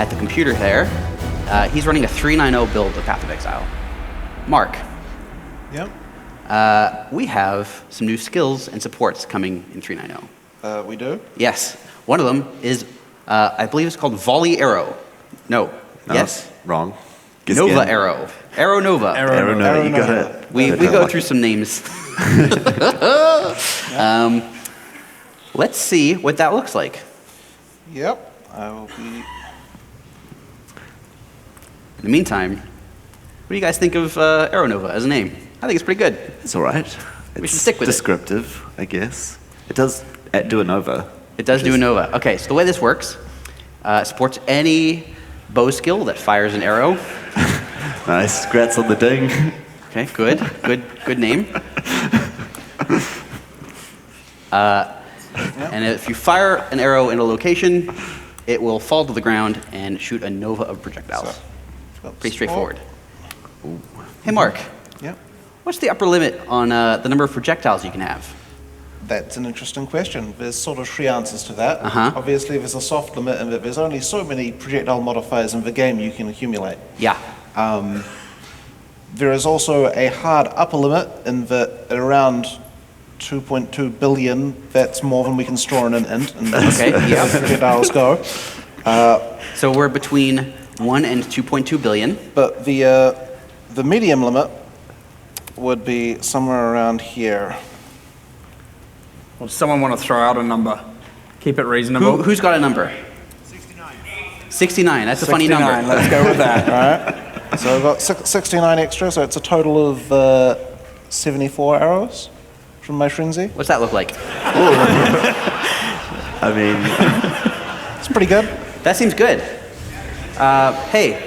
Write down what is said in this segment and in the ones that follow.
at the computer there. He's running a 3.9.0 build of Path of Exile. Mark. Yep. We have some new skills and supports coming in 3.9.0. We do? Yes. One of them is, I believe it's called Volley Arrow. No. Yes? Wrong. Nova Arrow. Arrow Nova. Arrow Nova. You got it. We go through some names. Let's see what that looks like. Yep. I will be... In the meantime, what do you guys think of Arrow Nova as a name? I think it's pretty good. It's all right. We should stick with it. Descriptive, I guess. It does do a Nova. It does do a Nova. Okay, so the way this works, supports any bow skill that fires an arrow. Nice. Congrats on the ding. Okay, good name. And if you fire an arrow in a location, it will fall to the ground and shoot a nova of projectiles. Pretty straightforward. Ooh. Hey, Mark. Yep. What's the upper limit on the number of projectiles you can have? That's an interesting question. There's sort of three answers to that. Uh-huh. Obviously, there's a soft limit in that there's only so many projectile modifiers in the game you can accumulate. Yeah. There is also a hard upper limit in that at around 2.2 billion, that's more than we can store in an int. And Okay, yeah. Projectiles go. So we're between 1 and 2.2 billion. But the medium limit would be somewhere around here. Well, does someone want to throw out a number? Keep it reasonable. Who's got a number? 69. 69, that's a funny number. Let's go with that. All right. So we've got 69 extra, so it's a total of 74 arrows from my Shrinzy. What's that look like? I mean... It's pretty good. That seems good. Hey,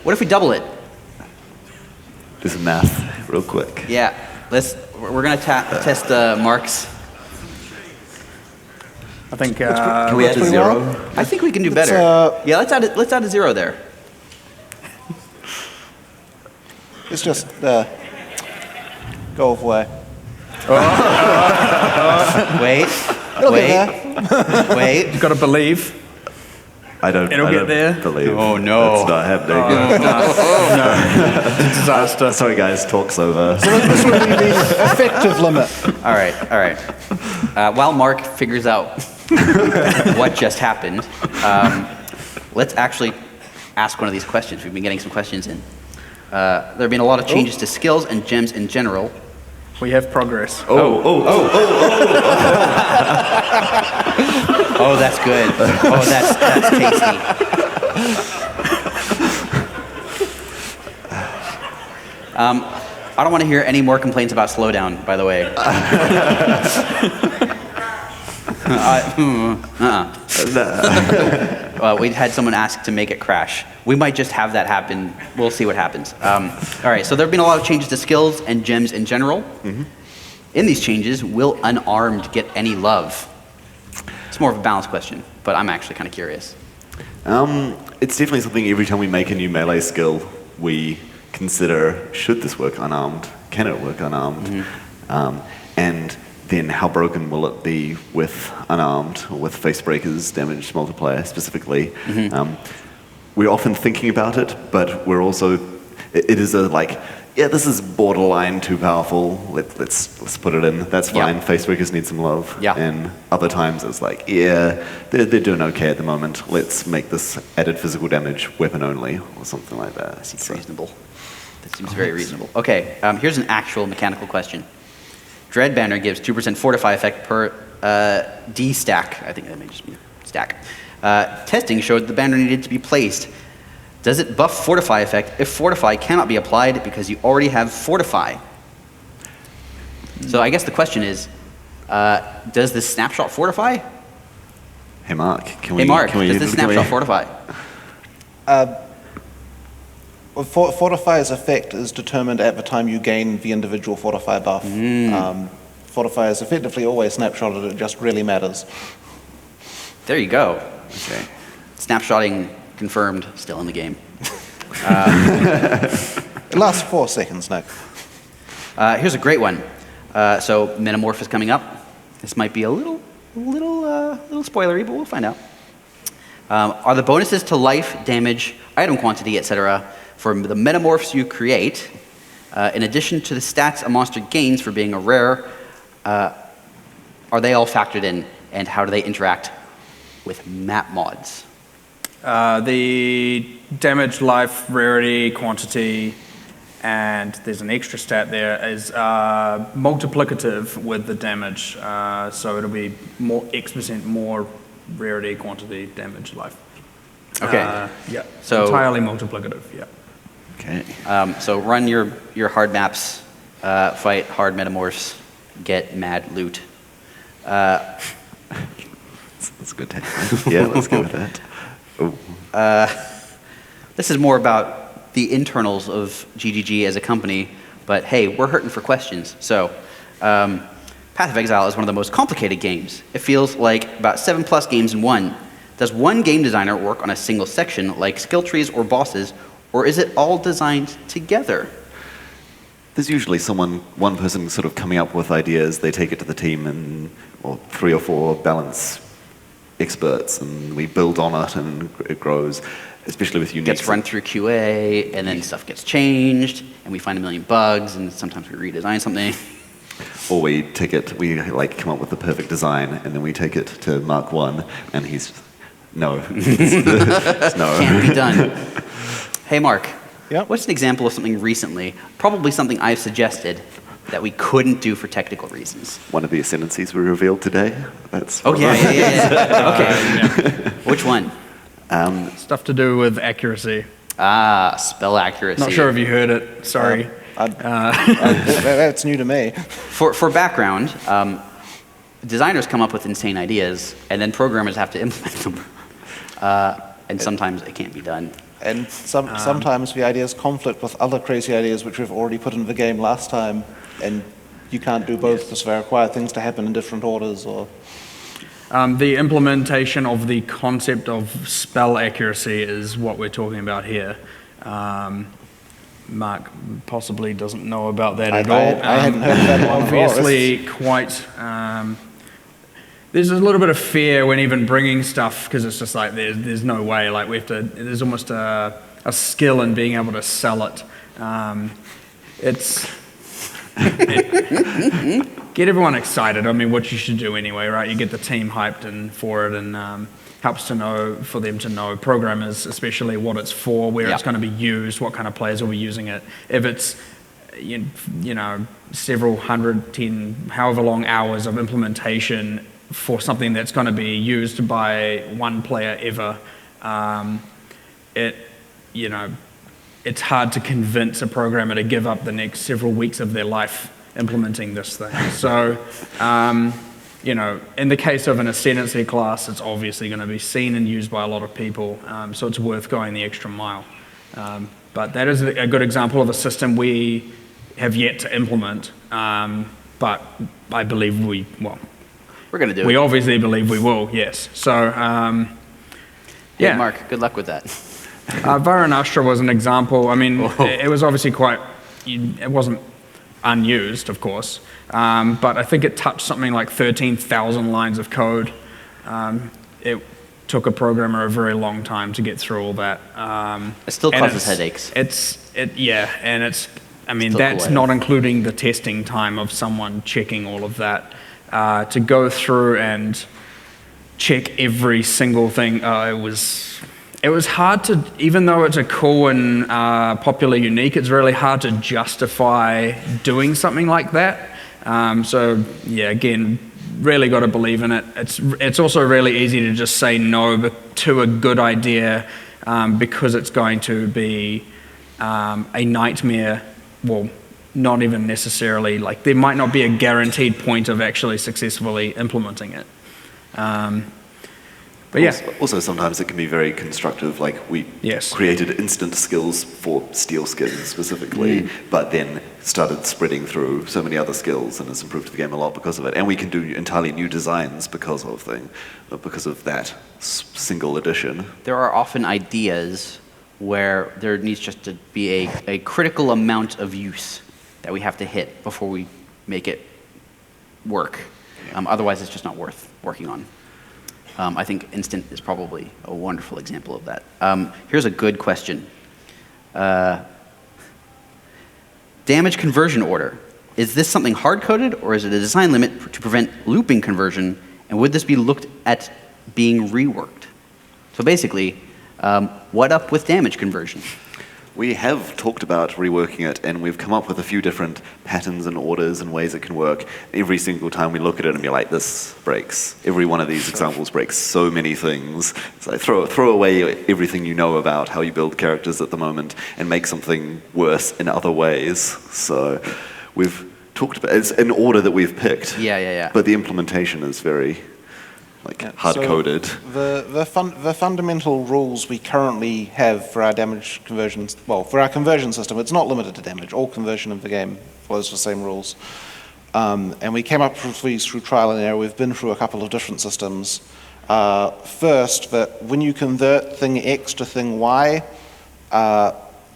what if we double it? Do some math real quick. Yeah, we're gonna test Mark's. I think... Can we add a 0? I think we can do better. Yeah, let's add a 0 there. It's just go away. Wait. You've got to believe. It'll get there. Believe. Oh, no. That's not happening. No. Disaster. Sorry guys, talk's over. So this would be the effective limit. All right. While Mark figures out what just happened, let's actually ask one of these questions. We've been getting some questions in. There have been a lot of changes to skills and gems in general. We have progress. Oh, that's good. Oh, that's tasty. I don't want to hear any more complaints about slowdown, by the way. We had someone ask to make it crash. We might just have that happen. We'll see what happens. All right, so there have been a lot of changes to skills and gems in general. Mm-hmm. In these changes, will unarmed get any love? It's more of a balance question, but I'm actually kind of curious. It's definitely something every time we make a new melee skill, we consider, should this work unarmed? Can it work unarmed? Mm-hmm. And then how broken will it be with unarmed, or with face breakers, damage multiplier specifically? Mm-hmm. We're often thinking about it, but we're also, it is a like, yeah, this is borderline too powerful, let's put it in, that's fine, face breakers need some love. Yeah. And other times it's like, yeah, they're doing okay at the moment, let's make this added physical damage weapon only, or something like that. That seems reasonable. That seems very reasonable. Okay, here's an actual mechanical question. Dread Banner gives 2% Fortify effect per D stack. I think that may just be stack. Testing showed the banner needed to be placed. Does it buff Fortify effect if Fortify cannot be applied because you already have Fortify? So I guess the question is, does this snapshot fortify? Hey Mark, does this snapshot fortify? Fortify's effect is determined at the time you gain the individual Fortify buff. Fortify is effectively always snapshotted, it just really matters. There you go. Okay. Snapshotting confirmed, still in the game. It lasts 4 seconds, Nick. Here's a great one. So Metamorph is coming up. This might be a little spoilery, but we'll find out. Are the bonuses to life, damage, item quantity, etc. for the metamorphs you create, in addition to the stats a monster gains for being a rare, are they all factored in, and how do they interact with map mods? The damage, life, rarity, quantity, and there's an extra stat there, is multiplicative with the damage. So it'll be more X% more rarity, quantity, damage, life. Okay. Yeah. So entirely multiplicative. Yeah. Okay. So run your hard maps, fight hard metamorphs, get mad loot. That's a good tagline. Yeah, let's go with that. Oh. This is more about the internals of GGG as a company, but hey, we're hurting for questions. So, Path of Exile is one of the most complicated games. It feels like about 7+ games in one. Does one game designer work on a single section, like skill trees or bosses, or is it all designed together? There's usually one person sort of coming up with ideas, they take it to the team, or 3 or 4 balance experts, and we build on it, and it grows, especially with unique... Gets run through QA, and then stuff gets changed, and we find a million bugs, and sometimes we redesign something. Or we come up with the perfect design, and then we take it to Mark 1, and he's, no. No. Can't be done. Hey, Mark. Yep. What's an example of something recently, probably something I've suggested, that we couldn't do for technical reasons? One of the ascendancies we revealed today. That's Oh, yeah. Okay. Which one? Stuff to do with accuracy. Spell accuracy. Not sure if you heard it. Sorry. That's new to me. For background, designers come up with insane ideas, and then programmers have to implement them. And sometimes it can't be done. And sometimes the ideas conflict with other crazy ideas which we've already put into the game last time, and you can't do both because they require things to happen in different orders. Or The implementation of the concept of spell accuracy is what we're talking about here. Mark possibly doesn't know about that at all. I hadn't heard of that one before. Obviously, quite. There's a little bit of fear when even bringing stuff, because it's just like there's no way. Like we have to. There's almost a skill in being able to sell it. Get everyone excited. I mean, what you should do anyway, right? You get the team hyped for it, and helps for them to know, programmers especially, what it's for, where it's going to be used, what kind of players will be using it. If it's several hundred, 10, however long hours of implementation for something that's going to be used by one player ever, it's hard to convince a programmer to give up the next several weeks of their life implementing this thing. So, in the case of an ascendancy class, it's obviously going to be seen and used by a lot of people, so it's worth going the extra mile. But that is a good example of a system we have yet to implement, but I believe we're going to do it. We obviously believe we will, yes. So, Yeah, Mark, good luck with that. Varanastra was an example. I mean, it was obviously it wasn't unused, of course, but I think it touched something like 13,000 lines of code. It took a programmer a very long time to get through all that. It still causes headaches. And that's cool, not including the testing time of someone checking all of that. To go through and check every single thing, it was hard to, even though it's a cool and popular unique, it's really hard to justify doing something like that. Again, really got to believe in it. It's also really easy to just say no to a good idea because it's going to be a nightmare. Well, not even necessarily, like there might not be a guaranteed point of actually successfully implementing it. But yeah. Also, sometimes it can be very constructive, like we created instant skills for steel skin specifically, but then started spreading through so many other skills, and it's improved the game a lot because of it. And we can do entirely new designs because of that single addition. There are often ideas where there needs just to be a critical amount of use that we have to hit before we make it work. Otherwise, it's just not worth working on. I think instant is probably a wonderful example of that. Here's a good question. Damage conversion order. Is this something hard-coded, or is it a design limit to prevent looping conversion, and would this be looked at being reworked? So basically, what up with damage conversion? We have talked about reworking it, and we've come up with a few different patterns and orders and ways it can work. Every single time we look at it and be like, this breaks. Every one of these examples breaks so many things. It's like throw away everything you know about how you build characters at the moment and make something worse in other ways. So we've talked about, it's an order that we've picked. Yeah. But the implementation is very hard-coded. So the fundamental rules we currently have for our damage conversions, well, for our conversion system, it's not limited to damage. All conversion in the game follows the same rules. And we came up with these through trial and error. We've been through a couple of different systems. First, that when you convert thing X to thing Y,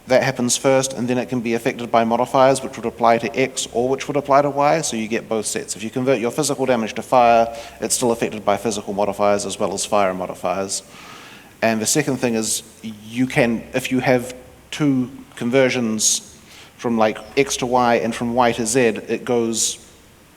that happens first, and then it can be affected by modifiers which would apply to X or which would apply to Y, so you get both sets. If you convert your physical damage to fire, it's still affected by physical modifiers as well as fire modifiers. And the second thing is, you can, if you have two conversions from like X to Y and from Y to Z, it goes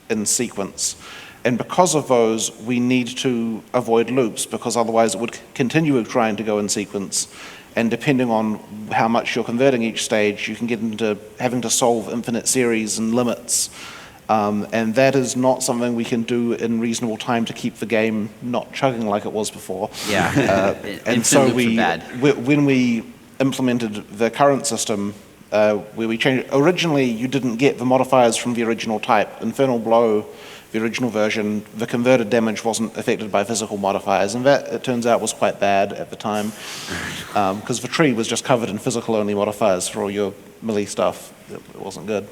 in sequence. And because of those, we need to avoid loops, because otherwise it would continue trying to go in sequence. And depending on how much you're converting each stage, you can get into having to solve infinite series and limits. And that is not something we can do in reasonable time to keep the game not chugging like it was before. Yeah. And so bad. when we implemented the current system, where we changed, originally you didn't get the modifiers from the original type. Infernal Blow, the original version, the converted damage wasn't affected by physical modifiers, and that, it turns out, was quite bad at the time, because the tree was just covered in physical-only modifiers for all your melee stuff. It wasn't good.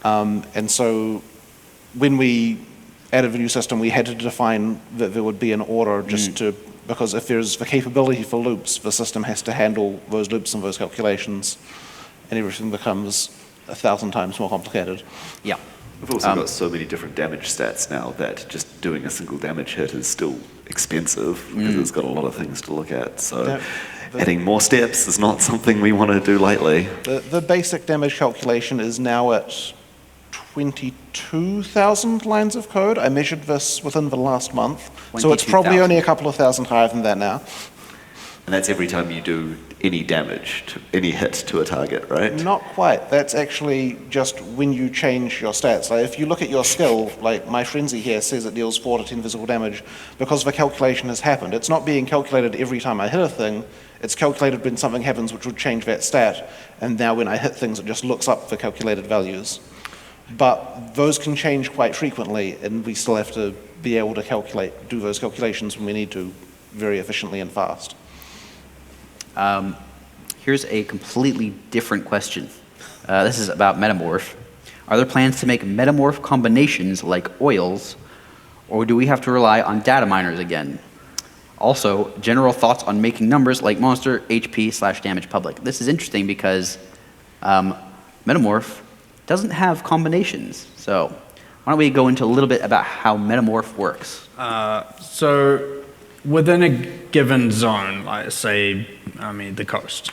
And so when we added the new system, we had to define that there would be an order just to, because if there's the capability for loops, the system has to handle those loops and those calculations, and everything becomes 1,000 times more complicated. Yeah. We've also got so many different damage stats now that just doing a single damage hit is still expensive because it's got a lot of things to look at. So adding more steps is not something we want to do lightly. The basic damage calculation is now at 22,000 lines of code. I measured this within the last month. So it's probably 22,000. only a couple of thousand higher than that now. And that's every time you do any damage, any hit to a target, right? Not quite. That's actually just when you change your stats. Like if you look at your skill, like my frenzy here says it deals 4 to 10 physical damage because the calculation has happened. It's not being calculated every time I hit a thing. It's calculated when something happens which would change that stat. And now when I hit things, it just looks up the calculated values. But those can change quite frequently, and we still have to be able to do those calculations when we need to, very efficiently and fast. Here's a completely different question. This is about Metamorph. Are there plans to make Metamorph combinations like oils, or do we have to rely on data miners again? Also, general thoughts on making numbers like monster, HP/damage public. This is interesting because Metamorph doesn't have combinations. So why don't we go into a little bit about how Metamorph works? So within a given zone, like say, the coast,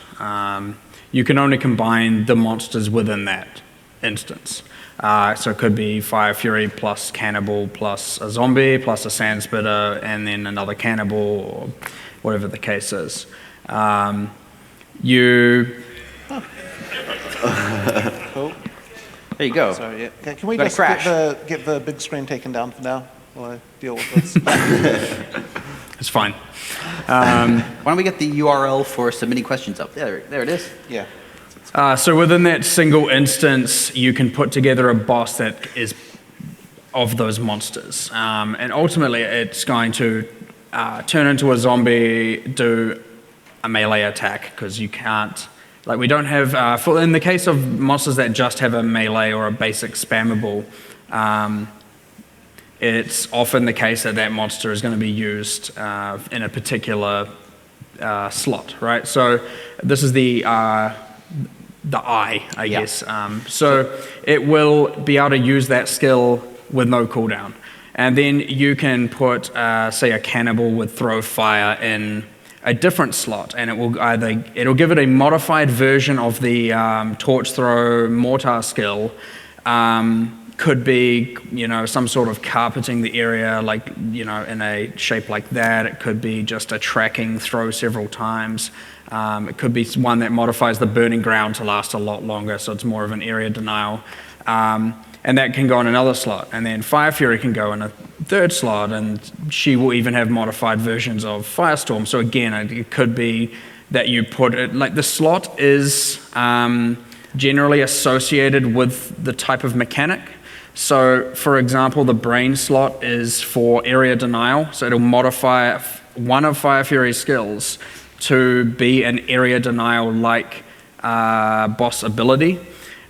you can only combine the monsters within that instance. So it could be Fire Fury plus Cannibal plus a zombie plus a Sand Spitter and then another Cannibal or whatever the case is. Cool. There you go. So yeah, can we Got a just crash. get the big screen taken down for now while I deal with this? It's fine. Why don't we get the URL for submitting questions up? There it is. Yeah. So within that single instance, you can put together a boss that is of those monsters. And ultimately, it's going to turn into a zombie, do a melee attack, because you can't... Like, we don't have... in the case of monsters that just have a melee or a basic spammable, it's often the case that that monster is going to be used in a particular slot, right? So this is the eye, I guess. So it will be able to use that skill with no cooldown. And then you can put, say, a cannibal would throw fire in a different slot, and it'll give it a modified version of the torch throw mortar skill. Could be, some sort of carpeting the area, like, in a shape like that. It could be just a tracking throw several times. It could be one that modifies the burning ground to last a lot longer, so it's more of an area denial. And that can go in another slot. And then Fire Fury can go in a third slot, and she will even have modified versions of Firestorm. So again, it could be that you put it, like the slot is generally associated with the type of mechanic. So for example, the brain slot is for area denial. So it'll modify one of Fire Fury's skills to be an area denial like boss ability.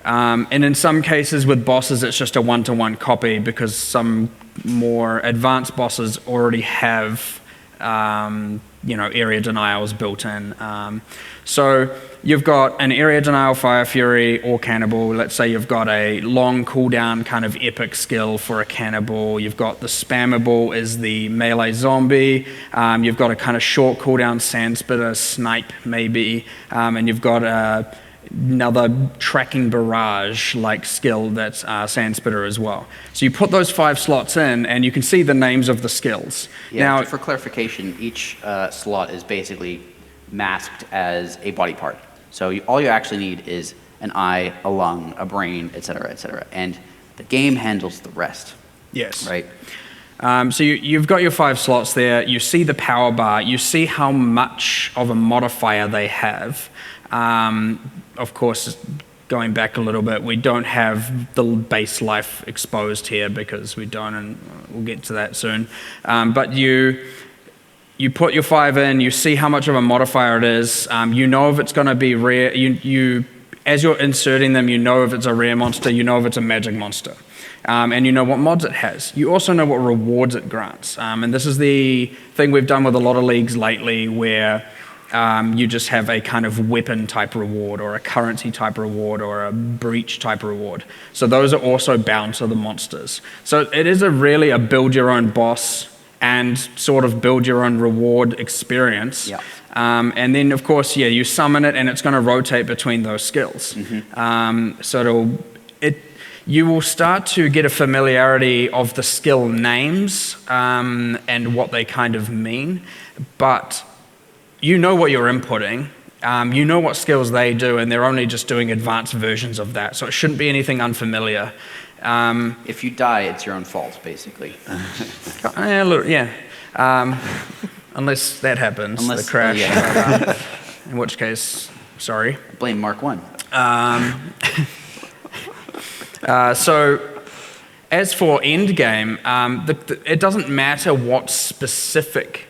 And in some cases with bosses, it's just a one-to-one copy because some more advanced bosses already have, area denials built in. So you've got an area denial Fire Fury or Cannibal. Let's say you've got a long cooldown kind of epic skill for a Cannibal. You've got the spammable is the melee zombie. You've got a kind of short cooldown Sandspitter snipe maybe. And you've got another tracking barrage like skill that's Sandspitter as well. So you put those 5 slots in and you can see the names of the skills. Yeah, now, for clarification, each slot is basically masked as a body part. So all you actually need is an eye, a lung, a brain, et cetera, and the game handles the rest. yes. Right? So you've got your 5 slots there. You see the power bar. You see how much of a modifier they have. Of course, going back a little bit, we don't have the base life exposed here because we don't, and we'll get to that soon. But you put your 5 in, you see how much of a modifier it is. You know if it's going to be rare. As you're inserting them, you know if it's a rare monster, you know if it's a magic monster. And you know what mods it has. You also know what rewards it grants. And this is the thing we've done with a lot of leagues lately where you just have a kind of weapon type reward or a currency type reward or a breach type reward. So those are also bound to the monsters. So it is really a build your own boss and sort of build your own reward experience. Yeah. And then of course, you summon it and it's going to rotate between those skills. Mm-hmm. So you will start to get a familiarity of the skill names and what they kind of mean, but you know what you're inputting, you know what skills they do, and they're only just doing advanced versions of that, so it shouldn't be anything unfamiliar. If you die, it's your own fault, basically. Yeah. Unless that happens, the crash. Yeah. In which case, sorry. Blame Mark 1. So as for endgame, it doesn't matter what specific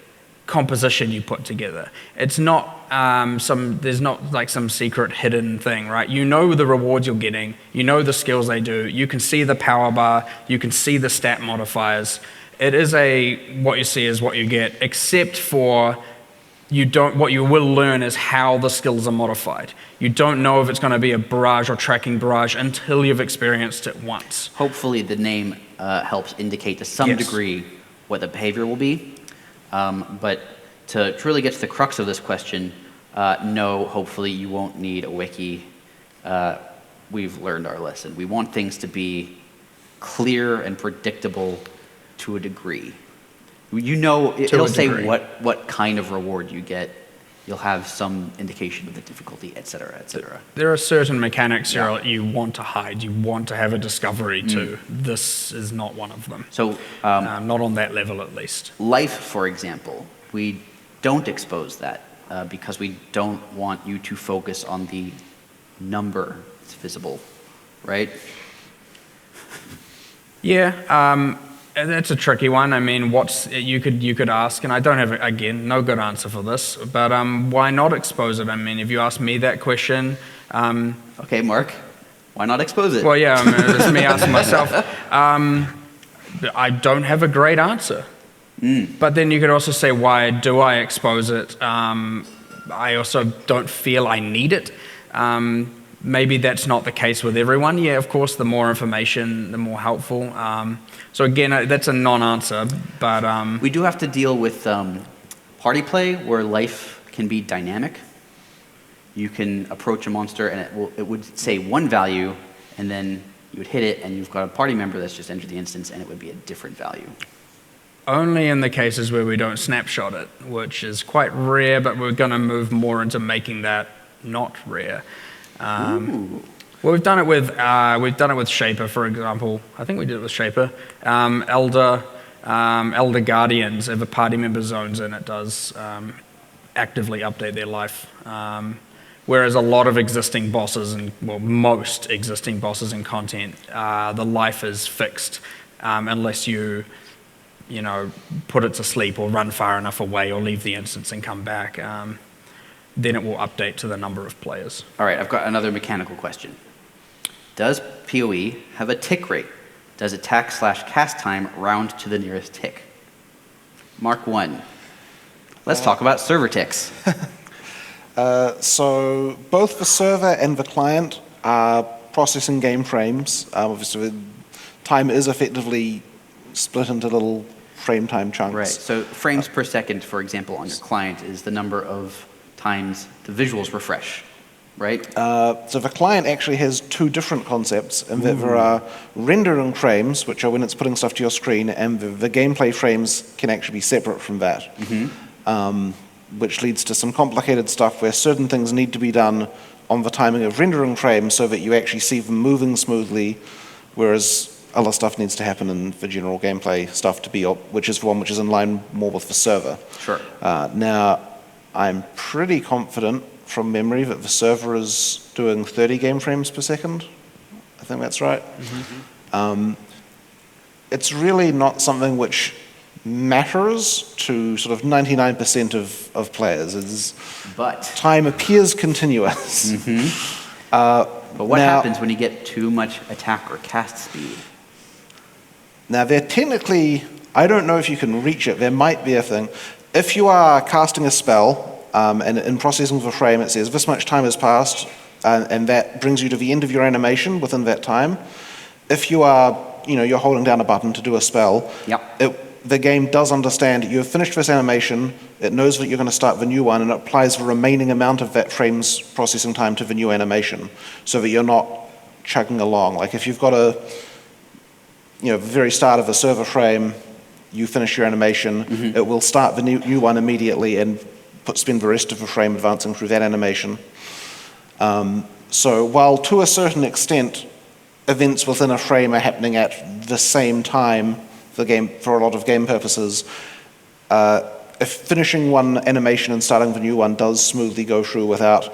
composition you put together. It's not there's not like some secret hidden thing, right? You know the rewards you're getting, you know the skills they do, you can see the power bar, you can see the stat modifiers. It is what you see is what you get, except for what you will learn is how the skills are modified. You don't know if it's going to be a barrage or tracking barrage until you've experienced it once. Hopefully the name helps indicate to some degree what the behavior will be. But to truly get to the crux of this question, no, hopefully you won't need a wiki. We've learned our lesson. We want things to be clear and predictable to a degree. It'll say what kind of reward you get. You'll have some indication of the difficulty, et cetera, et cetera. There are certain mechanics here you want to hide. You want to have a discovery too. This is not one of them. So, not on that level at least. Life, for example, we don't expose that because we don't want you to focus on the number that's visible, right? Yeah. That's a tricky one. I mean, you could ask, and I don't have, again, no good answer for this, but why not expose it? I mean, if you ask me that question... Okay, Mark, why not expose it? Well, yeah, I mean, it's me asking myself. I don't have a great answer. But then you could also say, why do I expose it? I also don't feel I need it. maybe that's not the case with everyone. Yeah, of course, the more information, the more helpful. So again, that's a non-answer, but... We do have to deal with party play where life can be dynamic. You can approach a monster and it would say one value, and then you would hit it, and you've got a party member that's just entered the instance, and it would be a different value. Only in the cases where we don't snapshot it, which is quite rare, but we're going to move more into making that not rare. Well, we've done it with Shaper, for example. I think we did it with Shaper. Elder Guardians, if a party member zones in, it does actively update their life. Whereas a lot of existing bosses, most existing bosses in content, the life is fixed unless you put it to sleep or run far enough away or leave the instance and come back. Then it will update to the number of players. All right, I've got another mechanical question. Does PoE have a tick rate? Does attack/cast time round to the nearest tick? Mark 1. Let's talk about server ticks. So both the server and the client are processing game frames. Obviously, time is effectively split into little frame time chunks. Right, so frames per second, for example, on your client is the number of times the visuals refresh, right? So the client actually has two different concepts in that there are rendering frames, which are when it's putting stuff to your screen, and the gameplay frames can actually be separate from that, which leads to some complicated stuff where certain things need to be done on the timing of rendering frames so that you actually see them moving smoothly, whereas other stuff needs to happen in the general gameplay stuff to be, which is one which is in line more with the server. Sure. Now, I'm pretty confident from memory that the server is doing 30 game frames per second. I think that's right. It's really not something which matters to sort of 99% of players. But Time appears continuous. but what happens when you get too much attack or cast speed? Now, they're technically, I don't know if you can reach it. There might be a thing. If you are casting a spell, and in processing the frame, it says this much time has passed, and that brings you to the end of your animation within that time. If you are, you're holding down a button to do a spell, the game does understand you have finished this animation, it knows that you're going to start the new one, and it applies the remaining amount of that frame's processing time to the new animation, so that you're not chugging along. Like if you've got the very start of the server frame, you finish your animation, it will start the new one immediately and spend the rest of the frame advancing through that animation. So while to a certain extent, events within a frame are happening at the same time for a lot of game purposes, if finishing one animation and starting the new one does smoothly go through without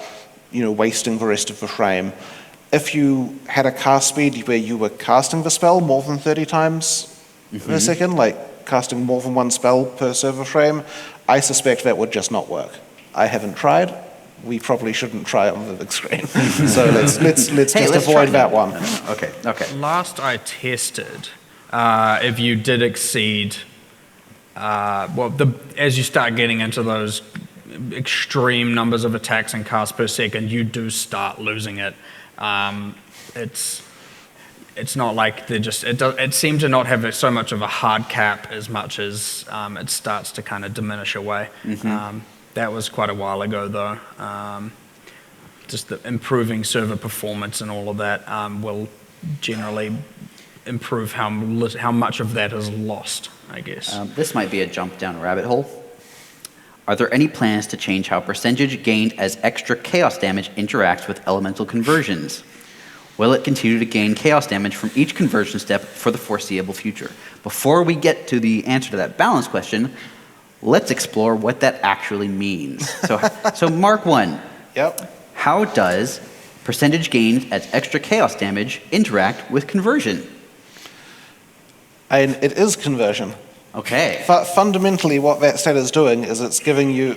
wasting the rest of the frame. If you had a cast speed where you were casting the spell more than 30 times per second, like casting more than one spell per server frame, I suspect that would just not work. I haven't tried. We probably shouldn't try it on the big screen. So let's just avoid that one. Okay. Last I tested, if you did exceed, as you start getting into those extreme numbers of attacks and casts per second, you do start losing it. It's not like it seemed to not have so much of a hard cap as much as it starts to kind of diminish away. That was quite a while ago though. Just the improving server performance and all of that will generally improve how much of that is lost, I guess. This might be a jump down a rabbit hole. Are there any plans to change how percentage gained as extra chaos damage interacts with elemental conversions? Will it continue to gain chaos damage from each conversion step for the foreseeable future? Before we get to the answer to that balance question, let's explore what that actually means. So Mark 1. Yep. How does percentage gained as extra chaos damage interact with conversion? And it is conversion. Okay. Fundamentally, what that stat is doing is it's giving you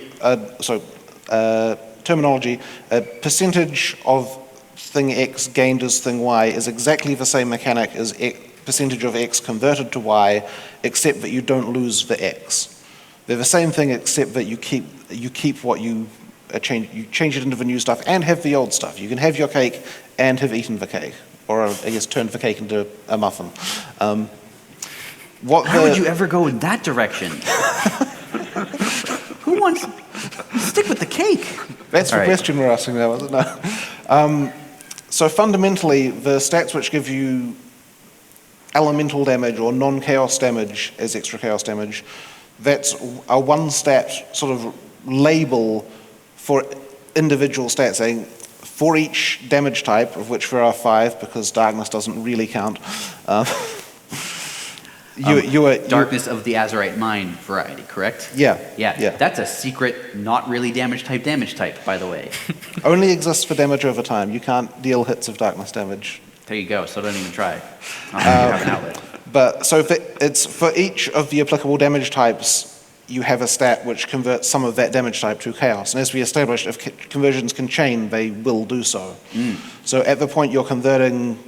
terminology. A percentage of thing X gained as thing Y is exactly the same mechanic as percentage of X converted to Y, except that you don't lose the X. They're the same thing, except that you keep what you you change it into the new stuff and have the old stuff. You can have your cake and have eaten the cake, or I guess turned the cake into a muffin. Why would you ever go in that direction? Who wants... Stick with the cake. That's the All right. question we're asking now, isn't it? So fundamentally, the stats which give you elemental damage or non-chaos damage as extra chaos damage, that's a one stat sort of label for individual stats, saying for each damage type, of which there are 5 because darkness doesn't really count. Darkness of the Azurite Mind variety, correct? Yeah. Yeah. That's a secret, not really damage type, by the way. Only exists for damage over time. You can't deal hits of darkness damage. There you go, so don't even try. You have an outlet. But so it's for each of the applicable damage types, you have a stat which converts some of that damage type to chaos. And as we established, if conversions can chain, they will do so. So at the point you're converting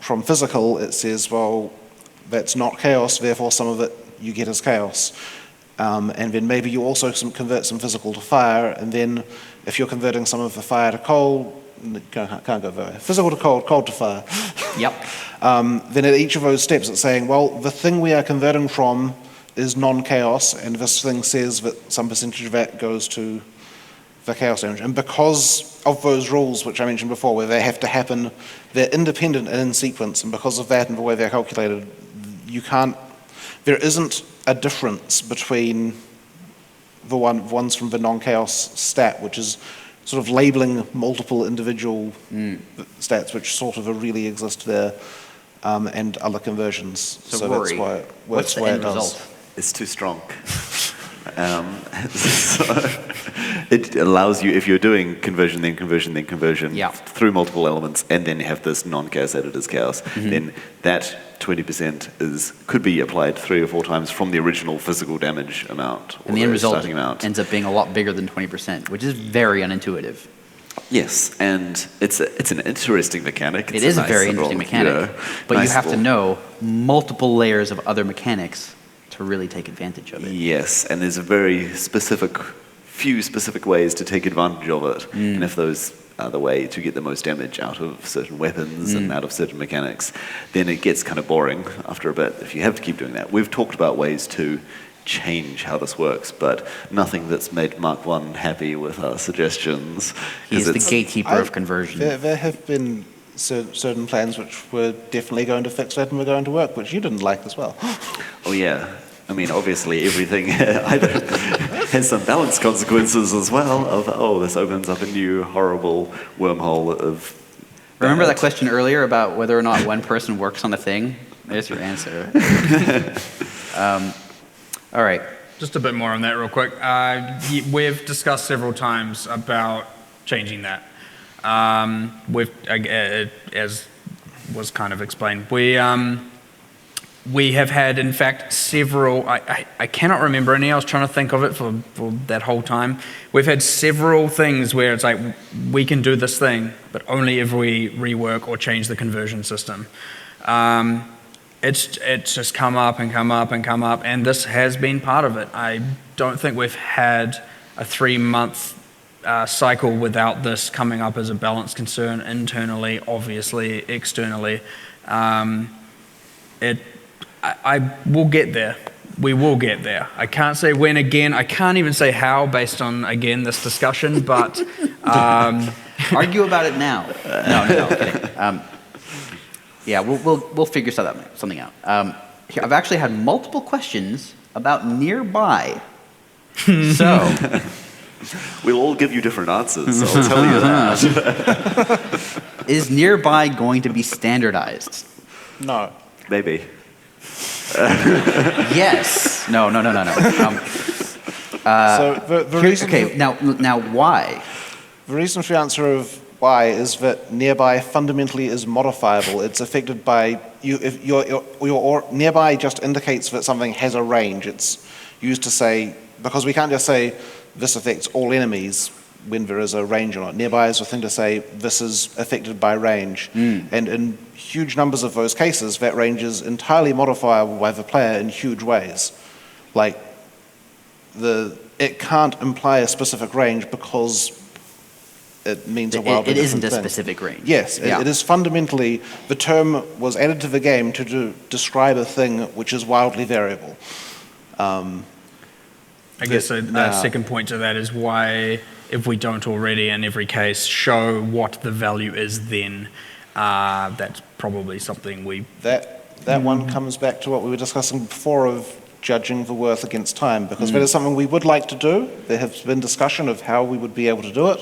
from physical, it says, well, that's not chaos, therefore some of it you get as chaos. And then maybe you also convert some physical to fire, and then if you're converting some of the fire to cold, can't go very way. Physical to cold, cold to fire. Yep. Then at each of those steps it's saying, well, the thing we are converting from is non-chaos, and this thing says that some percentage of that goes to the chaos damage. And because of those rules, which I mentioned before, where they have to happen, they're independent and in sequence, and because of that and the way they're calculated, there isn't a difference between the ones from the non-chaos stat, which is sort of labeling multiple individual stats, which sort of really exist there, and other conversions. So Rory, that's why it what's works the the way end it does. result? It's too strong. So it allows you, if you're doing conversion, then conversion, then conversion Yeah. through multiple elements, and then you have this non-chaos added as chaos, then that 20% could be applied 3 or 4 times from the original physical damage amount, or And the end result starting amount. ends up being a lot bigger than 20%, which is very unintuitive. Yes, and it's an interesting mechanic. It is a very interesting mechanic, but you have to know multiple layers of other mechanics to really take advantage of it. Yes, and there's a few specific ways to take advantage of it, and if those are the way to get the most damage out of certain weapons and out of certain mechanics, then it gets kind of boring after a bit if you have to keep doing that. We've talked about ways to change how this works, but nothing that's made Mark 1 happy with our suggestions. He's the gatekeeper of conversion. There have been certain plans which were definitely going to fix that and were going to work, which you didn't like as well. Oh yeah, I mean obviously everything either has some balance consequences as well of, this opens up a new horrible wormhole of... Remember that question earlier about whether or not one person works on a thing? There's your answer. All right. Just a bit more on that real quick. We've discussed several times about changing that. As was kind of explained, we have had, in fact, several, I cannot remember any, I was trying to think of it for that whole time. We've had several things where it's like, we can do this thing, but only if we rework or change the conversion system. It's just come up and come up and come up, and this has been part of it. I don't think we've had a 3-month cycle without this coming up as a balance concern internally, obviously, externally. I will get there. We will get there. I can't say when again. I can't even say how based on, again, this discussion, but... Argue about it now. No, kidding. Yeah, we'll figure something out. I've actually had multiple questions about nearby. So... We'll all give you different answers, so I'll tell you that. Is nearby going to be standardized? No. Maybe. Yes. No. So the reason Okay, now why? The reason for the answer of why is that nearby fundamentally is modifiable. It's affected by you. If your nearby just indicates that something has a range. It's used to say, because we can't just say this affects all enemies when there is a range or not. Nearby is a thing to say this is affected by range. And in huge numbers of those cases, that range is entirely modifiable by the player in huge ways. Like it can't imply a specific range because it means a wildly It isn't a different thing. specific range. Yes, Yeah. it is fundamentally, the term was added to the game to describe a thing which is wildly variable. I guess a second point to that is why, if we don't already in every case show what the value is, then that's probably something we... That one comes back to what we were discussing before of judging the worth against time, because that is something we would like to do. There has been discussion of how we would be able to do it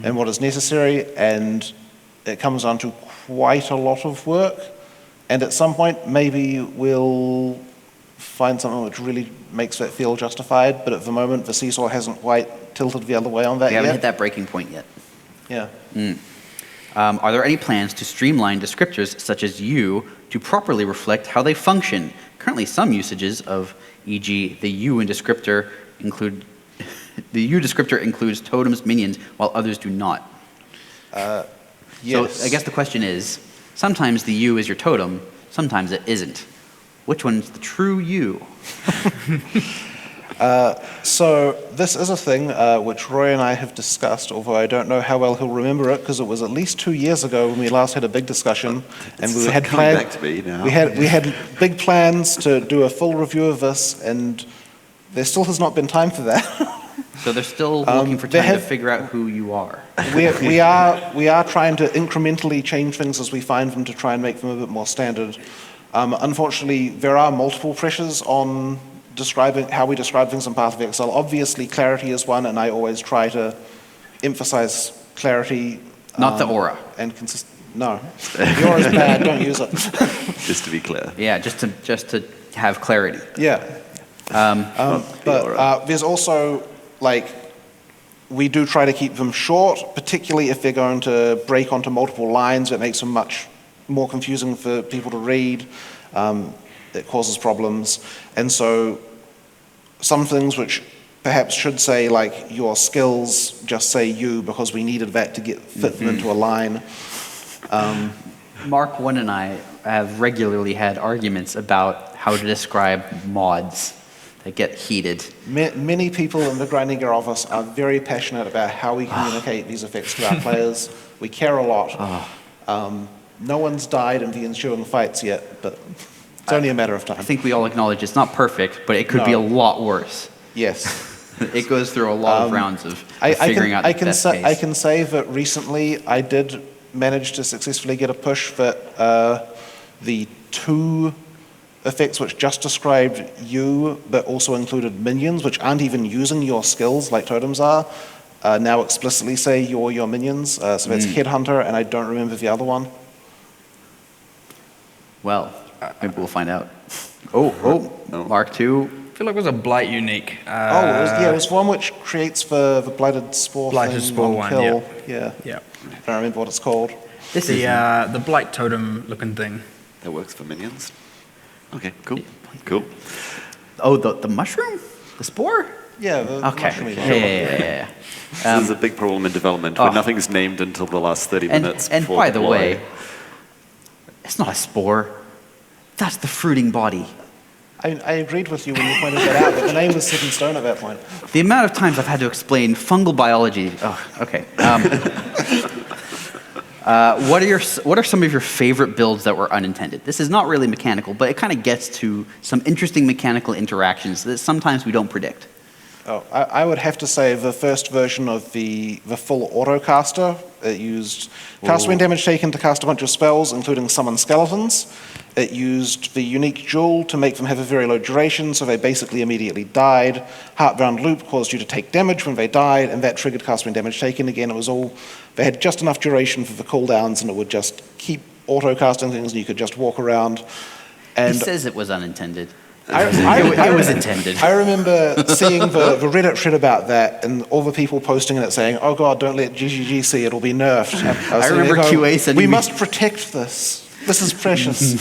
and what is necessary, and it comes down to quite a lot of work. And at some point, maybe we'll find something which really makes that feel justified, but at the moment, the seesaw hasn't quite tilted the other way on that We yet. haven't hit that breaking point yet. Yeah. Are there any plans to streamline descriptors such as U to properly reflect how they function? Currently, some usages of, e.g., the U descriptor includes totems, minions, while others do not. Yes. So I guess the question is, sometimes the U is your totem, sometimes it isn't. Which one's the true U? So this is a thing which Roy and I have discussed, although I don't know how well he'll remember it, because it was at least 2 years ago when we last had a big discussion, and we had coming planned. back to me now. We had big plans to do a full review of this, and there still has not been time for that. So they're still looking for they time to have- figure out who you are. we are trying to incrementally change things as we find them to try and make them a bit more standard. Unfortunately, there are multiple pressures on describing how we describe things in Path of Exile. Obviously, clarity is one, and I always try to emphasize clarity. Not the aura. And no, the aura is bad. Don't use it. Just to be clear. Yeah, just to have clarity. Yeah. Not the aura. But there's also, like, we do try to keep them short, particularly if they're going to break onto multiple lines. It makes them much more confusing for people to read. It causes problems. And so some things which perhaps should say, like, your skills, just say you, because we needed that to fit them into a line. Mark 1 and I have regularly had arguments about how to describe mods that get heated. Many people in the Grinding Gear office are very passionate about how we communicate these effects to our players. We care a lot. No one's died in the ensuing fights yet, but it's only a matter of time. I think we all acknowledge it's not perfect, but it could be a lot worse. Yes. It goes through a lot of rounds of figuring out the best case. I can say that recently I did manage to successfully get a push that the two effects which just described you, but also included minions, which aren't even using your skills like totems are, now explicitly say you're your minions. So that's Headhunter, and I don't remember the other one. Well, maybe we'll find out. Oh, Mark 2. I feel like it was a Blight unique. It was one which creates the Blighted Spore Blighted thing Spore on one, kill. Yeah. Yeah. I don't remember what it's called. This is The Blight totem looking thing. That works for minions. Okay, cool. oh the mushroom, the spore. Yeah, the Okay. mushroomy one. Yeah. This is a big problem in development where nothing's named until the last 30 minutes. And before by the deploy. way, it's not a spore. That's the fruiting body. I agreed with you when you pointed that out, but the name was set in stone at that point. The amount of times I've had to explain fungal biology. Oh, okay. What are some of your favorite builds that were unintended? This is not really mechanical, but it kind of gets to some interesting mechanical interactions that sometimes we don't predict. Oh, I would have to say the first version of the full autocaster. It used cast when damage taken to cast a bunch of spells, including summon skeletons. It used the unique jewel to make them have a very low duration, so they basically immediately died. Heartbound Loop caused you to take damage when they died, and that triggered cast when damage taken again. It was all, they had just enough duration for the cooldowns, and it would just keep auto-casting things, and you could just walk around. And He says it was unintended. it was intended. I remember seeing the Reddit thread about that, and all the people posting in it saying, "Oh God, don't let GGG see it; it'll be nerfed." I remember QA sending "We me- must protect this. This is precious."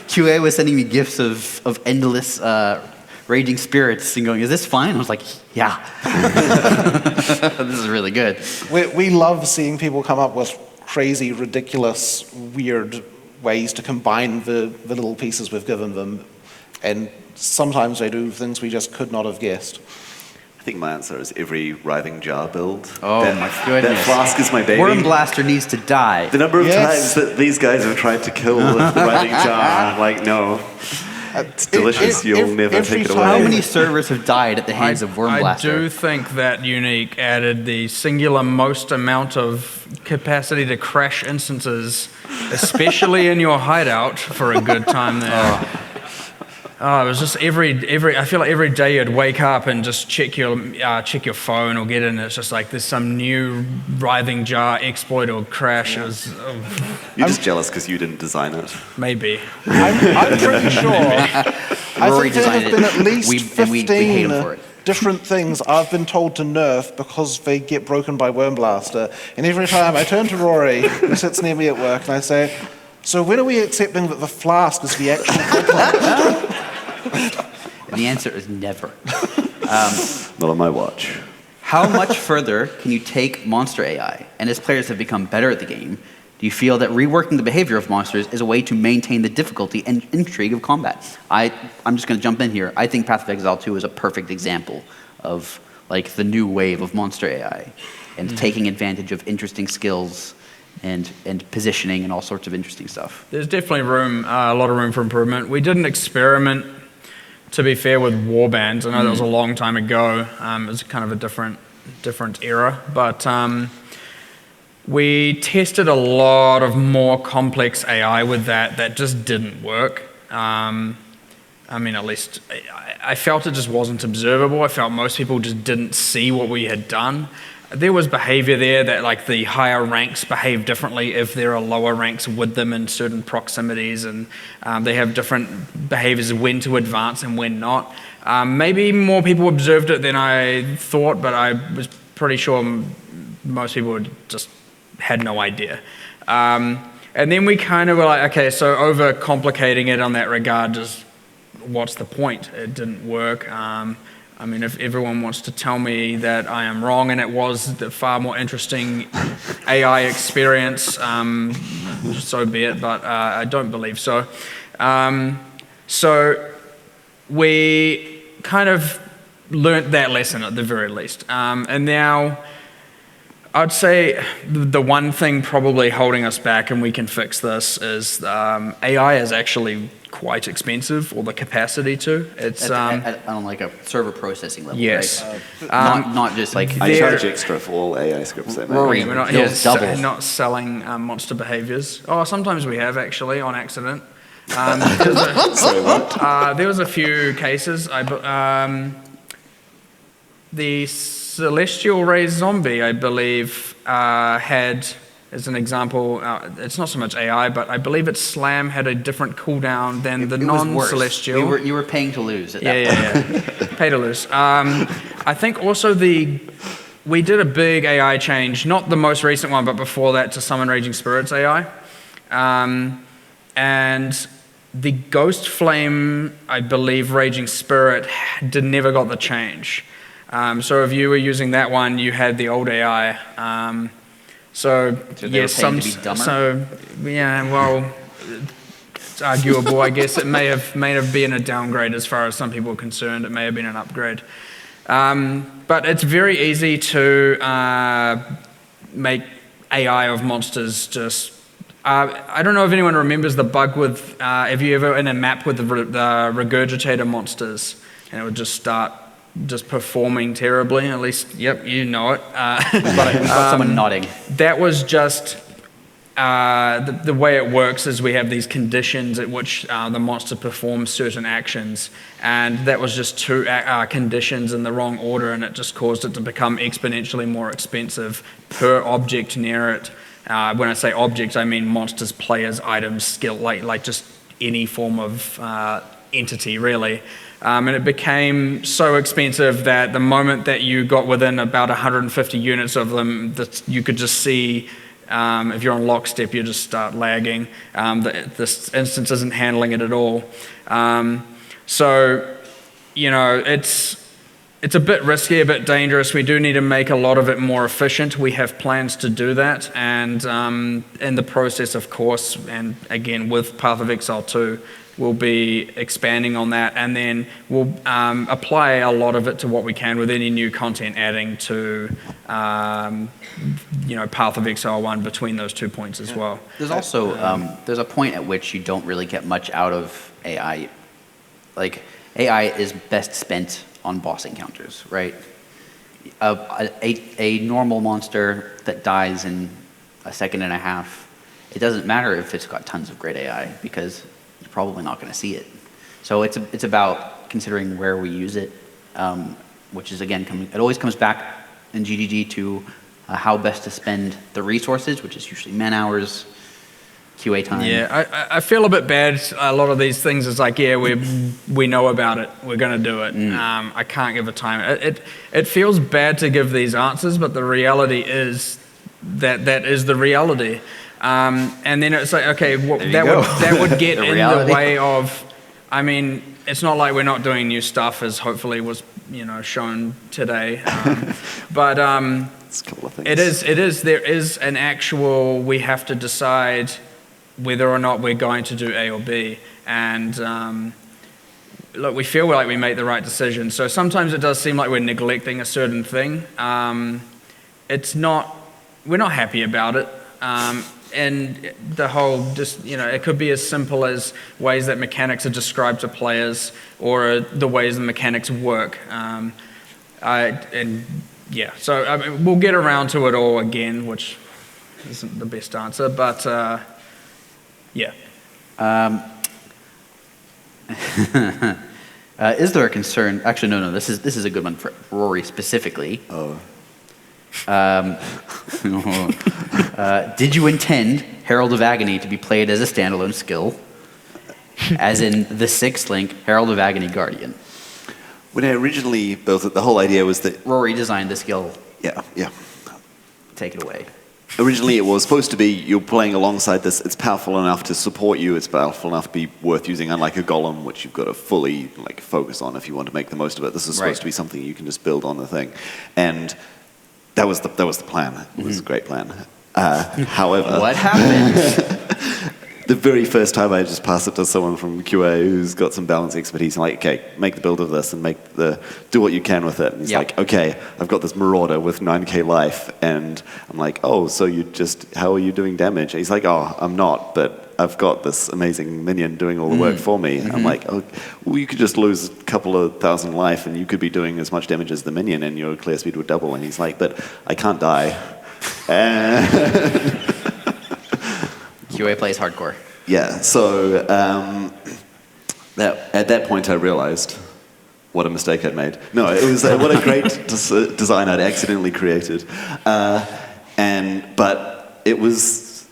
QA was sending me gifs of endless raging spirits and going, "Is this fine?" I was like, "Yeah, this is really good." We love seeing people come up with crazy, ridiculous, weird ways to combine the little pieces we've given them. And sometimes they do things we just could not have guessed. I think my answer is every writhing jar build. Oh my goodness. That flask is my baby. Worm Blaster needs to die. The number of Yes. times that these guys have tried to kill the writhing jar, like, no. It's delicious. You'll never every take it time- away. How many servers have died at the hands of Worm I Blaster? do think that Unique added the singular most amount of capacity to crash instances, especially in your hideout, for a good time there. Oh, it was just I feel like every day you'd wake up and just check your phone or get in, it's just like there's some new writhing jar exploit or crash. It was, You're just jealous because you didn't design it. maybe. I'm pretty sure. I Rory think there designed have been it. at least We hate him 15 for it. different things I've been told to nerf because they get broken by Worm Blaster. And every time I turn to Rory, who sits near me at work, and I say, so when are we accepting that the flask is the actual problem? And the answer is never. Not on my watch. How much further can you take monster AI? And as players have become better at the game, do you feel that reworking the behavior of monsters is a way to maintain the difficulty and intrigue of combat? I'm just going to jump in here. I think Path of Exile 2 is a perfect example of like the new wave of monster AI and taking advantage of interesting skills and positioning and all sorts of interesting stuff. There's definitely a lot of room for improvement. We didn't experiment, to be fair, with warbands. I know that was a long time ago. It was kind of a different era, but we tested a lot of more complex AI with that just didn't work. I mean, at least I felt it just wasn't observable. I felt most people just didn't see what we had done. There was behavior there that like the higher ranks behave differently if there are lower ranks with them in certain proximities, and they have different behaviors when to advance and when not. Maybe more people observed it than I thought, but I was pretty sure most people just had no idea. And then we kind of were like, okay, so overcomplicating it on that regard, just what's the point? It didn't work. I mean, if everyone wants to tell me that I am wrong and it was the far more interesting AI experience, so be it, but I don't believe so. So we kind of learnt that lesson at the very least. And now I'd say the one thing probably holding us back, and we can fix this, is AI is actually quite expensive, or the capacity to. It's on like a server processing level, yes. right? Not just like I charge extra for all AI scripts I make. Rory, We're not, Bill's doubles. not selling monster behaviors. Oh, sometimes we have actually on accident. There was a few cases. The Celestial Ray Zombie, I believe, had, as an example, it's not so much AI, but I believe its slam had a different cooldown than the it was worse. non-Celestial. You were paying to lose at that point. Yeah. Pay to lose. I think also we did a big AI change, not the most recent one, but before that, to Summon Raging Spirits AI. And the Ghost Flame, I believe, Raging Spirit never got the change. So if you were using that one, you had the old AI. So they yes, were paying to be dumber? so yeah, well, it's arguable. I guess it may have been a downgrade as far as some people are concerned. It may have been an upgrade. But it's very easy to make AI of monsters just. I don't know if anyone remembers the bug with, if you ever in a map with the regurgitator monsters, and it would just start just performing terribly. At least, yep, you know it. We've got someone nodding. That was just the way it works is we have these conditions at which the monster performs certain actions, and that was just two conditions in the wrong order, and it just caused it to become exponentially more expensive per object near it. When I say object, I mean monsters, players, items, skill, like just any form of entity, really. And it became so expensive that the moment that you got within about 150 units of them, that you could just see, if you're on lockstep, you just start lagging. This instance isn't handling it at all. So, you know, it's a bit risky, a bit dangerous. We do need to make a lot of it more efficient. We have plans to do that, and in the process, of course, and again with Path of Exile 2, we'll be expanding on that, and then we'll apply a lot of it to what we can with any new content adding to, Path of Exile 1 between those 2 points as well. There's also there's a point at which you don't really get much out of AI. Like, AI is best spent on boss encounters, right? A normal monster that dies in a second and a half, it doesn't matter if it's got tons of great AI, because you're probably not going to see it. So it's about considering where we use it, which is, again, it always comes back in GDG to how best to spend the resources, which is usually man hours, QA time. Yeah, I feel a bit bad. A lot of these things is like, yeah, we know about it. We're going to do it. I can't give a time. It feels bad to give these answers, but the reality is that is the reality. And then it's like, okay, that would get in the way of, I mean, it's not like we're not doing new stuff, as hopefully was, shown today. But It's a couple of things. there is an actual, we have to decide whether or not we're going to do A or B. And look, we feel like we make the right decision. So sometimes it does seem like we're neglecting a certain thing. We're not happy about it. And the whole, it could be as simple as ways that mechanics are described to players, or the ways the mechanics work. So I mean, we'll get around to it all again, which isn't the best answer, but yeah. Is there a concern? Actually, no. This is a good one for Rory specifically. Oh. Did you intend Herald of Agony to be played as a standalone skill, as in the 6th link Herald of Agony Guardian? When I originally built it, the whole idea was that... Rory designed the skill. Yeah. Take it away. Originally, it was supposed to be you're playing alongside this. It's powerful enough to support you. It's powerful enough to be worth using, unlike a golem, which you've got to fully focus on if you want to make the most of it. This is supposed to be something you can just build on the thing, and that was the plan. It was a great plan. However, what happened? The very first time I just passed it to someone from QA who's got some balance expertise, and like, okay, make the build of this and do what you can with it. And he's like, okay, I've got this Marauder with 9k life, and I'm like, oh, so how are you doing damage? And he's like, oh, I'm not, but I've got this amazing minion doing all the work for me. Mm-hmm. I'm like, oh, well, you could just lose a couple of thousand life, and you could be doing as much damage as the minion, and your clear speed would double. And he's like, but I can't die. QA plays hardcore. Yeah, so at that point I realized what a mistake I'd made. No, it was what a great design I'd accidentally created. But it was,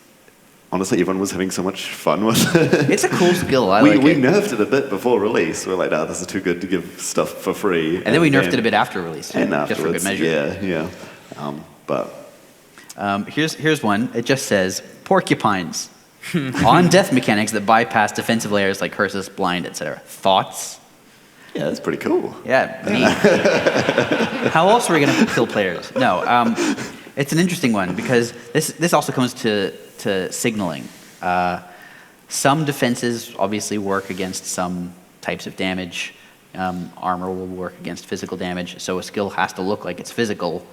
honestly, everyone was having so much fun with it. It's a cool skill. We nerfed it a bit before release. We're like, this is too good to give stuff for free. And then we nerfed it a bit after release, too, and just for good measure. Yeah. Here's one. It just says, porcupines. On death mechanics that bypass defensive layers like curses, blind, etc. Thoughts? Yeah, that's pretty cool. Yeah, neat. How else are we going to kill players? No, it's an interesting one because this also comes to signaling. Some defenses obviously work against some types of damage. Armor will work against physical damage, so a skill has to look like it's physical.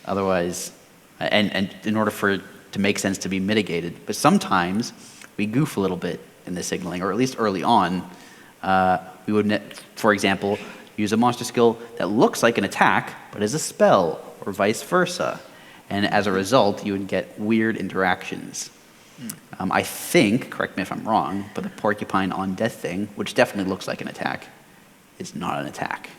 Otherwise, and in order for it to make sense to be mitigated. But sometimes we goof a little bit in the signaling, or at least early on. We would, for example, use a monster skill that looks like an attack, but is a spell, or vice versa. And as a result, you would get weird interactions. I think, correct me if I'm wrong, but the porcupine on death thing, which definitely looks like an attack, is not an attack.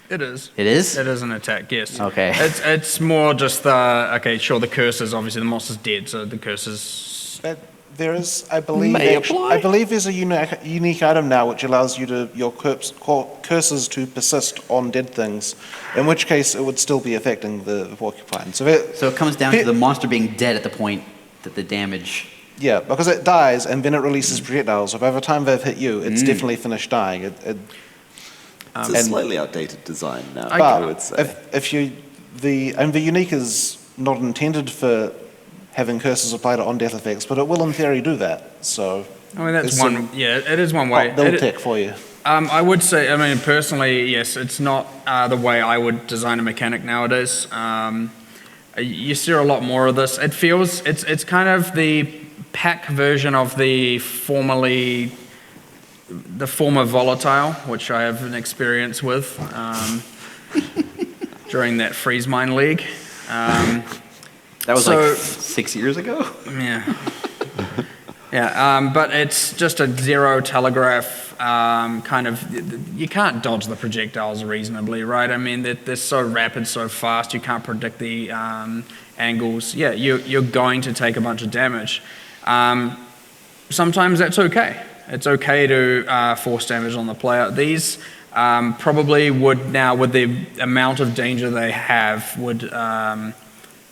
It is. It is? It is an attack, yes. Okay. It's more just the curses, obviously the monster's dead, so the curses... But there is, I believe there's a unique item now which allows your curses to persist on dead things, in which case it would still be affecting the porcupine. So it comes down to the monster being dead at the point that the damage... Yeah, because it dies and then it releases projectiles. So by the time they've hit you, it's definitely finished dying. It's a slightly outdated design now, but I would say. The unique is not intended for having curses applied on death effects, but it will in theory do that. So I mean, that's There's one. some Yeah, it is one way. hot build tech for you. I would say, I mean, personally, yes, it's not the way I would design a mechanic nowadays. You see a lot more of this. It feels, it's kind of the pack version of the former volatile, which I have an experience with during that Freeze Mine League. That was so- like 6 years ago? Yeah. Yeah, but it's just a zero telegraph kind of, you can't dodge the projectiles reasonably, right? I mean, they're so rapid, so fast, you can't predict the angles. Yeah, you're going to take a bunch of damage. Sometimes that's okay. It's okay to force damage on the player. These probably would now, with the amount of danger they have, would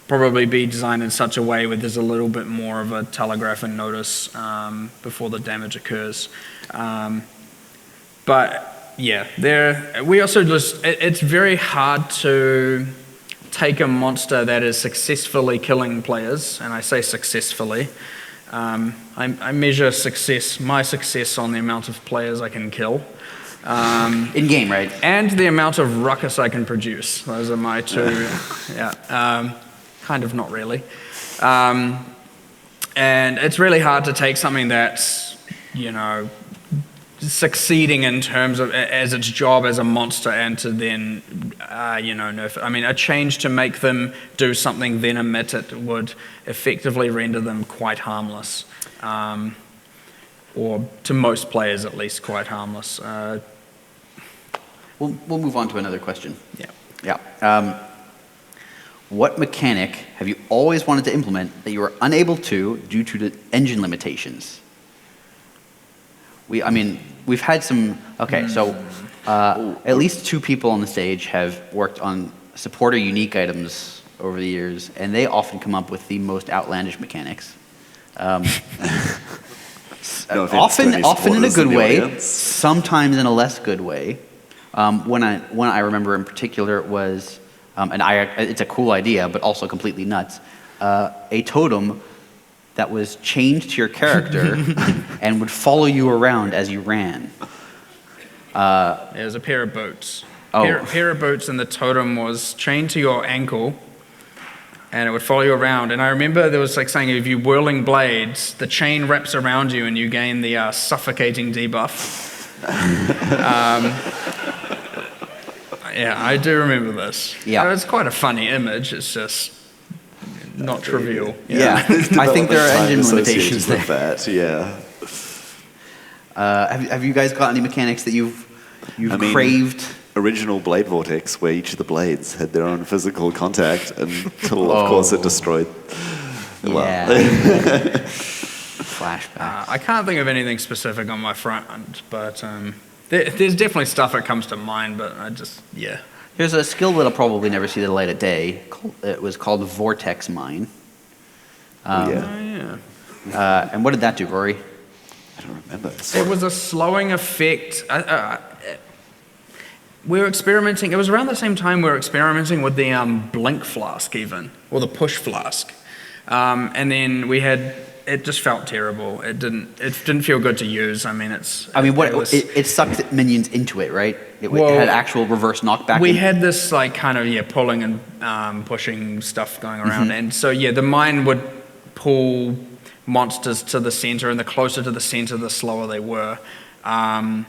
probably be designed in such a way where there's a little bit more of a telegraph and notice before the damage occurs. But yeah, we also it's very hard to take a monster that is successfully killing players, and I say successfully. I measure my success on the amount of players I can kill. In game, right? And the amount of ruckus I can produce. Those are my two, kind of not really. And it's really hard to take something that's, succeeding in terms of as its job as a monster and to then, nerf it. I mean, a change to make them do something then emit it would effectively render them quite harmless. Or to most players at least quite harmless. We'll move on to another question. Yeah. Yeah. What mechanic have you always wanted to implement that you were unable to due to the engine limitations? We've had some. Okay, so at least 2 people on the stage have worked on supporter unique items over the years, and they often come up with the most outlandish mechanics. No offense to any Often in a supporters good in the way, audience. sometimes in a less good way. One I remember in particular was, it's a cool idea, but also completely nuts. A totem that was chained to your character and would follow you around as you ran. It was a pair of boots. Oh. Pair of boots, and the totem was chained to your ankle, and it would follow you around. And I remember there was like saying, if you whirling blades, the chain wraps around you and you gain the suffocating debuff. Yeah, I do remember this. Yeah. It's quite a funny image. It's just not trivial. Yeah, I think there are engine limitations there. with that, yeah. Have you guys got any mechanics that you've craved? Original Blade Vortex, where each of the blades had their own physical contact, until of course it destroyed. Yeah. Flashback. I can't think of anything specific on my front, but there's definitely stuff that comes to mind, but yeah. There's a skill that'll probably never see the light of day. It was called Vortex Mine. Yeah. And what did that do, Rory? I don't remember. It was a slowing effect. We were experimenting. It was around the same time we were experimenting with the blink flask, even, or the push flask. And then we had. It just felt terrible. It didn't feel good to use. I mean, it sucked minions into it, right? It had actual reverse knockback. We had this like kind of pulling and pushing stuff going around, and so the mine would pull monsters to the center, and the closer to the center, the slower they were. I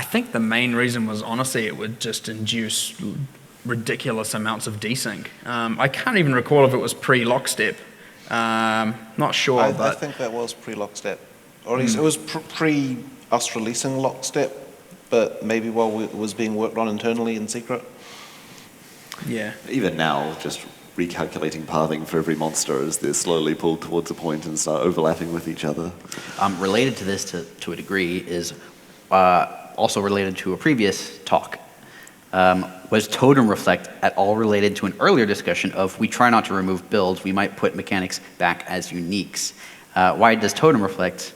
think the main reason was honestly it would just induce ridiculous amounts of desync. I can't even recall if it was pre-lockstep. Not sure. I but think that was pre-lockstep. Or at least it was pre us releasing lockstep, but maybe while it was being worked on internally in secret. yeah. Even now, just recalculating pathing for every monster as they're slowly pulled towards a point and start overlapping with each other. Related to this to a degree is also related to a previous talk. Was Totem Reflect at all related to an earlier discussion of we try not to remove builds, we might put mechanics back as uniques? Why does Totem Reflect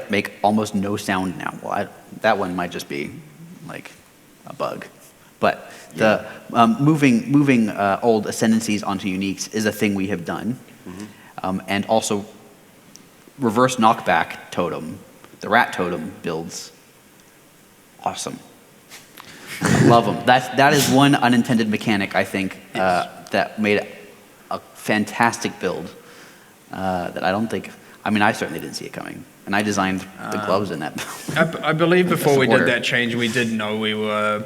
make almost no sound now? Well, that one might just be like a bug. But the moving old ascendancies onto uniques is a thing we have done. And also reverse knockback totem, the rat totem builds awesome. Love them. That is one unintended mechanic, I think, that made a fantastic build that I don't think, I mean, I certainly didn't see it coming. And I designed the gloves in that build. I believe before we did order. that change, we did know we were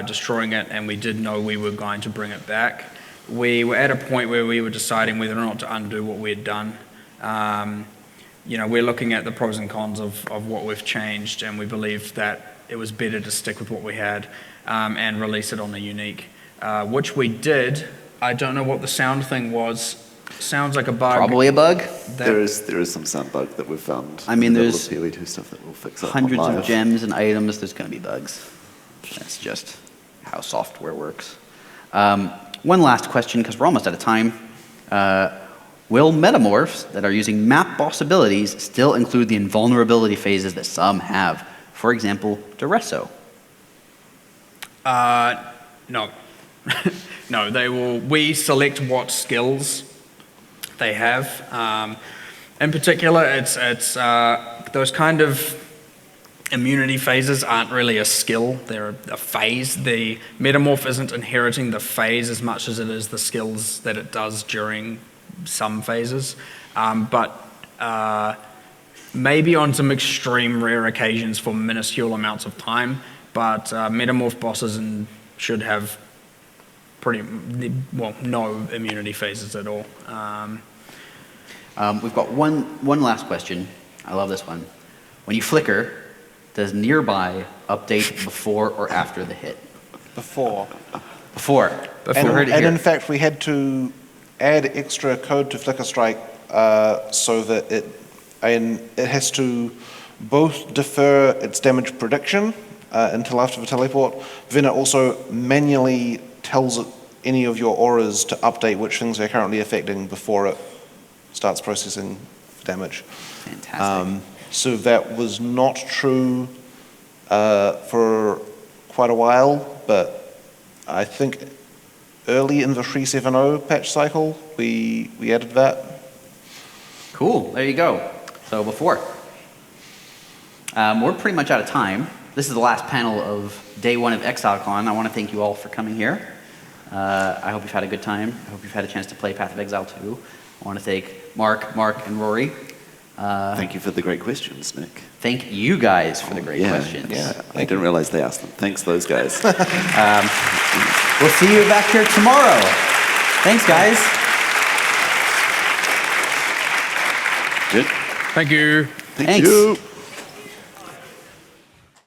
destroying it, and we did know we were going to bring it back. We were at a point where we were deciding whether or not to undo what we had done. We're looking at the pros and cons of what we've changed, and we believed that it was better to stick with what we had and release it on a unique, which we did. I don't know what the sound thing was. Sounds like a bug. Probably a bug. There is some sound bug that we've found. I mean, in the there's PoE 2 stuff that we'll fix up hundreds on of live. gems and items. There's going to be bugs. That's just how software works. One last question, because we're almost out of time. Will metamorphs that are using map boss abilities still include the invulnerability phases that some have? For example, Duresso. No. No, they will. We select what skills they have. In particular, it's those kind of immunity phases aren't really a skill, they're a phase. The Metamorph isn't inheriting the phase as much as it is the skills that it does during some phases. But maybe on some extreme rare occasions for minuscule amounts of time, but Metamorph bosses should have no immunity phases at all. We've got one last question. I love this one. When you flicker, does nearby update before or after the hit? Before. Before. And in fact, we had to add extra code to Flicker Strike so that it has to both defer its damage prediction until after the teleport, then it also manually tells it any of your auras to update which things they're currently affecting before it starts processing damage. Fantastic. So that was not true for quite a while, but I think early in the 3.7.0 patch cycle, we added that. Cool, there you go. So before. We're pretty much out of time. This is the last panel of day one of ExileCon. I want to thank you all for coming here. I hope you've had a good time. I hope you've had a chance to play Path of Exile 2. I want to thank Mark, and Rory. Thank you for the great questions, Nick. Thank you guys for the great questions. Yeah, I didn't realize they asked them. Thanks, those guys. We'll see you back here tomorrow. Thanks, guys. Good. Thank you. Thank Thanks. you.